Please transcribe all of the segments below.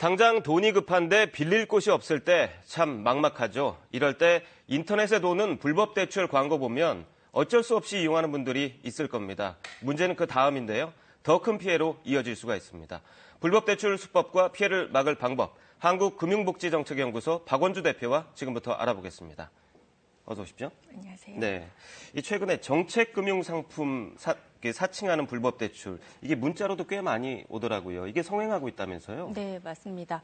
당장 돈이 급한데 빌릴 곳이 없을 때 참 막막하죠. 이럴 때 인터넷에 도는 불법 대출 광고 보면 어쩔 수 없이 이용하는 분들이 있을 겁니다. 문제는 그 다음인데요. 더 큰 피해로 이어질 수가 있습니다. 불법 대출 수법과 피해를 막을 방법, 한국금융복지정책연구소 박원주 대표와 지금부터 알아보겠습니다. 어서 오십시오. 안녕하세요. 네, 이 최근에 정책금융상품 사칭하는 불법 대출, 이게 문자로도 꽤 많이 오더라고요. 이게 성행하고 있다면서요? 네, 맞습니다.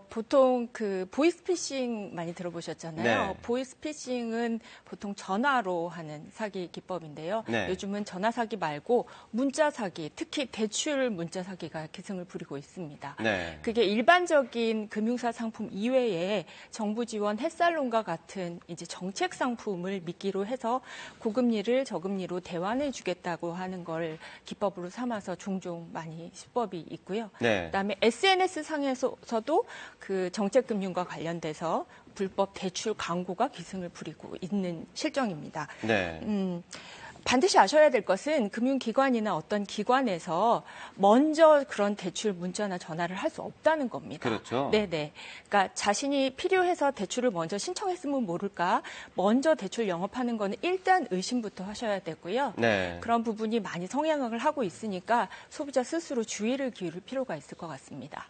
보통 그 보이스피싱 많이 들어보셨잖아요. 네. 보이스피싱은 보통 전화로 하는 사기 기법인데요. 네. 요즘은 전화 사기 말고 문자 사기, 특히 대출 문자 사기가 기승을 부리고 있습니다. 네. 그게 일반적인 금융사 상품 이외에 정부 지원 햇살론과 같은 이제 정책 상품을 미끼로 해서 고금리를 저금리로 대환해 주겠다고 하는 걸 기법으로 삼아서 종종 많이 수법이 있고요. 네. 그다음에 SNS 상에서도 그 정책금융과 관련돼서 불법 대출 광고가 기승을 부리고 있는 실정입니다. 네. 반드시 아셔야 될 것은 금융기관이나 어떤 기관에서 먼저 그런 대출 문자나 전화를 할 수 없다는 겁니다. 그렇죠. 네네. 그러니까 자신이 필요해서 대출을 먼저 신청했으면 모를까 먼저 대출 영업하는 거는 일단 의심부터 하셔야 되고요. 네. 그런 부분이 많이 성향을 하고 있으니까 소비자 스스로 주의를 기울일 필요가 있을 것 같습니다.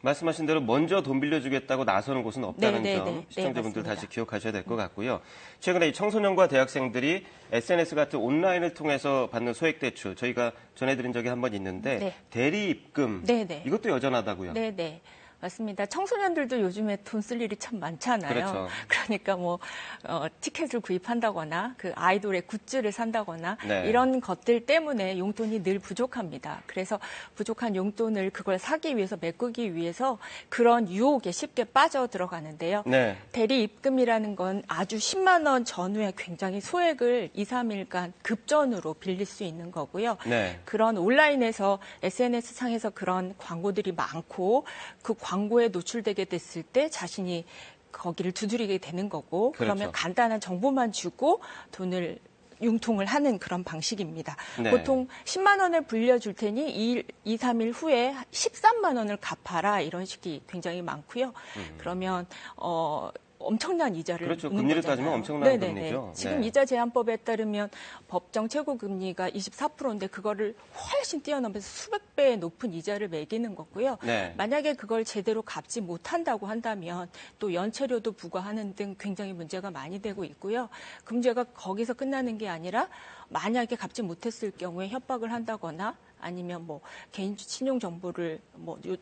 말씀하신 대로 먼저 돈 빌려주겠다고 나서는 곳은 없다는 점 시청자분들 네, 다시 기억하셔야 될 것 같고요. 최근에 이 청소년과 대학생들이 SNS 같은 온라인을 통해서 받는 소액대출 저희가 전해드린 적이 한 번 있는데 네. 대리입금 이것도 여전하다고요. 네네. 맞습니다. 청소년들도 요즘에 돈 쓸 일이 참 많잖아요. 그렇죠. 그러니까 티켓을 구입한다거나 그 아이돌의 굿즈를 산다거나 네. 이런 것들 때문에 용돈이 늘 부족합니다. 그래서 부족한 용돈을 그걸 사기 위해서 메꾸기 위해서 그런 유혹에 쉽게 빠져 들어가는데요. 네. 대리 입금이라는 건 아주 10만 원 전후에 굉장히 소액을 2, 3일간 급전으로 빌릴 수 있는 거고요. 네. 그런 온라인에서 SNS 상에서 그런 광고들이 많고 그 광고에 노출되게 됐을 때 자신이 거기를 두드리게 되는 거고 그렇죠. 그러면 간단한 정보만 주고 돈을 융통을 하는 그런 방식입니다. 네. 보통 10만 원을 불려줄 테니 2, 3일 후에 13만 원을 갚아라 이런 식이 굉장히 많고요. 그러면 엄청난 이자를 그렇죠. 묻는 금리를 거잖아요. 따지면 엄청난 네네네. 금리죠. 지금 네. 이자 제한법에 따르면 법정 최고금리가 24%인데 그거를 훨씬 뛰어넘어서 수백 배의 높은 이자를 매기는 거고요. 네. 만약에 그걸 제대로 갚지 못한다고 한다면 또 연체료도 부과하는 등 굉장히 문제가 많이 되고 있고요. 그 문제가 거기서 끝나는 게 아니라 만약에 갚지 못했을 경우에 협박을 한다거나 아니면 개인 신용 정보를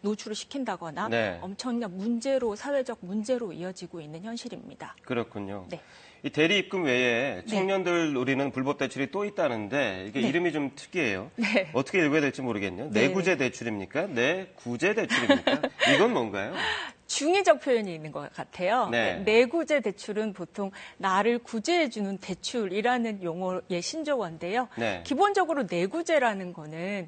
노출을 시킨다거나 네. 엄청난 문제로 사회적 문제로 이어지고 있는 현실입니다. 그렇군요. 네. 이 대리 입금 외에 청년들 노리는 불법 대출이 또 있다는데 이게 이름이 좀 특이해요. 네. 어떻게 읽어야 될지 모르겠네요. 네. 내구재 대출입니까? 내구재 대출입니까? 이건 뭔가요? 중의적 표현이 있는 것 같아요. 네. 내구재 대출은 보통 나를 구제해주는 대출이라는 용어의 신조어인데요. 네. 기본적으로 내구재라는 거는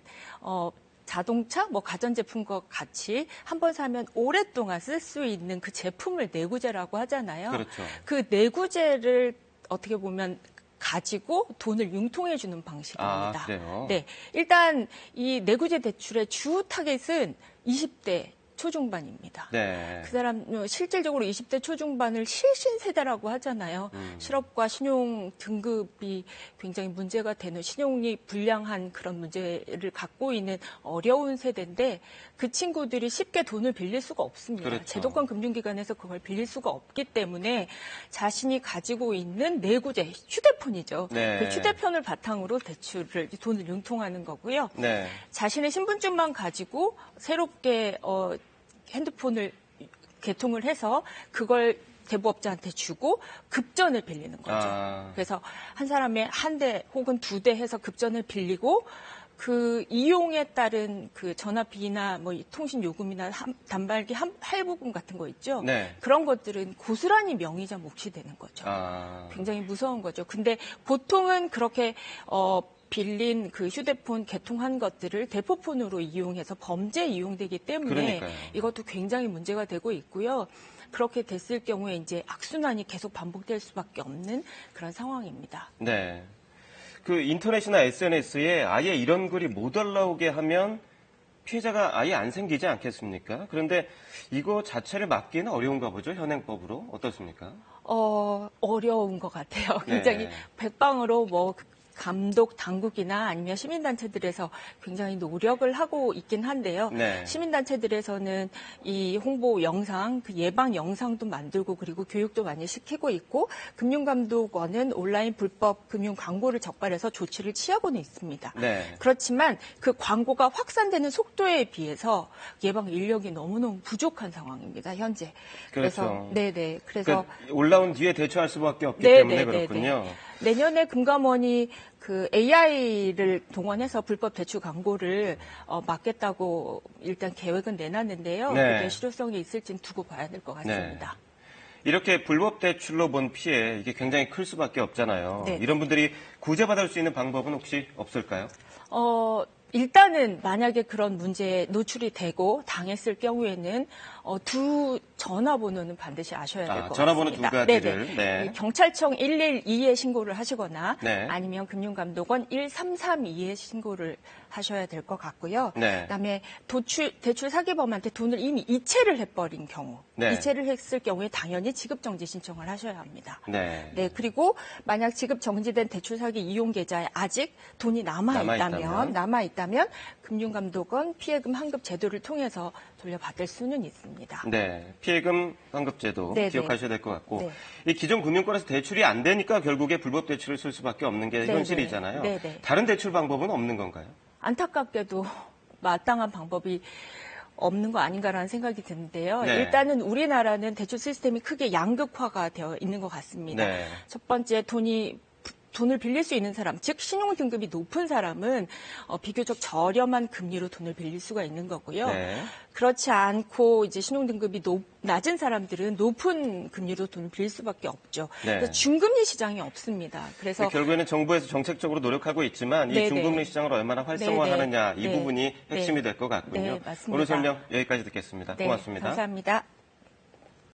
자동차, 가전제품과 같이 한 번 사면 오랫동안 쓸 수 있는 그 제품을 내구재라고 하잖아요. 그렇죠. 그 내구재를 어떻게 보면 가지고 돈을 융통해주는 방식입니다. 아, 그래요? 네, 일단 이 내구재 대출의 주 타겟은 20대 초중반입니다. 네. 그 사람 실질적으로 20대 초중반을 실신 세대라고 하잖아요. 실업과 신용 등급이 굉장히 문제가 되는 신용이 불량한 그런 문제를 갖고 있는 어려운 세대인데 그 친구들이 쉽게 돈을 빌릴 수가 없습니다. 그렇죠. 제도권 금융기관에서 그걸 빌릴 수가 없기 때문에 자신이 가지고 있는 내구재, 휴대폰이죠. 네. 그 휴대폰을 바탕으로 돈을 융통하는 거고요. 네. 자신의 신분증만 가지고 새롭게 핸드폰을 개통을 해서 그걸 대부업자한테 주고 급전을 빌리는 거죠. 그래서 한 사람의 한 대 혹은 두 대 해서 급전을 빌리고 그 이용에 따른 그 전화비나 통신 요금이나 단말기 할부금 같은 거 있죠. 네. 그런 것들은 고스란히 명의자 몫이 되는 거죠. 굉장히 무서운 거죠. 근데 보통은 그렇게 빌린 그 휴대폰 개통한 것들을 대포폰으로 이용해서 범죄에 이용되기 때문에 그러니까요. 이것도 굉장히 문제가 되고 있고요. 그렇게 됐을 경우에 이제 악순환이 계속 반복될 수밖에 없는 그런 상황입니다. 네. 그 인터넷이나 SNS에 아예 이런 글이 못 올라오게 하면 피해자가 아예 안 생기지 않겠습니까? 그런데 이거 자체를 막기는 어려운가 보죠, 현행법으로. 어떻습니까? 어려운 것 같아요. 굉장히 네. 백방으로 뭐 감독 당국이나 아니면 시민단체들에서 굉장히 노력을 하고 있긴 한데요. 네. 시민단체들에서는 이 홍보 영상, 그 예방 영상도 만들고 그리고 교육도 많이 시키고 있고 금융감독원은 온라인 불법 금융 광고를 적발해서 조치를 취하고는 있습니다. 네. 그렇지만 그 광고가 확산되는 속도에 비해서 예방 인력이 너무너무 부족한 상황입니다. 현재. 그렇죠. 네네. 그래서 올라온 뒤에 대처할 수밖에 없기 네, 때문에 네, 그렇군요. 네, 네. 내년에 금감원이 그 AI를 동원해서 불법 대출 광고를 막겠다고 일단 계획은 내놨는데요. 네. 그게 실효성이 있을지는 두고 봐야 될 것 같습니다. 이렇게 불법 대출로 본 피해 이게 굉장히 클 수밖에 없잖아요. 네. 이런 분들이 구제받을 수 있는 방법은 혹시 없을까요? 일단은 만약에 그런 문제에 노출이 되고 당했을 경우에는 두 전화번호는 반드시 아셔야 될 것 전화번호 같습니다. 두 가지를. 네네. 네. 경찰청 112에 신고를 하시거나 네. 아니면 금융감독원 1332에 신고를 하셔야 될 것 같고요. 네. 그다음에 대출 사기범한테 돈을 이미 이체를 해버린 경우, 네. 이체를 했을 경우에 당연히 지급정지 신청을 하셔야 합니다. 네. 네, 그리고 만약 지급 정지된 대출 사기 이용 계좌에 아직 돈이 남아 있다면 금융감독원 피해금 환급 제도를 통해서 돌려받을 수는 있습니다. 네, 피해금 환급제도 네네. 기억하셔야 될 것 같고 네. 이 기존 금융권에서 대출이 안 되니까 결국에 불법 대출을 쓸 수밖에 없는 게 네네. 현실이잖아요. 네네. 다른 대출 방법은 없는 건가요? 안타깝게도 마땅한 방법이 없는 거 아닌가라는 생각이 드는데요. 네. 일단은 우리나라는 대출 시스템이 크게 양극화가 되어 있는 것 같습니다. 네. 첫 번째 돈을 빌릴 수 있는 사람, 즉 신용 등급이 높은 사람은 비교적 저렴한 금리로 돈을 빌릴 수가 있는 거고요. 네. 그렇지 않고 이제 신용 등급이 낮은 사람들은 높은 금리로 돈을 빌릴 수밖에 없죠. 네. 그래서 중금리 시장이 없습니다. 그래서 결국에는 정부에서 정책적으로 노력하고 있지만 이 네네. 중금리 시장을 얼마나 활성화하느냐 이 네. 부분이 네. 핵심이 될 것 같군요. 네, 맞습니다. 오늘 설명 여기까지 듣겠습니다. 네, 고맙습니다. 감사합니다.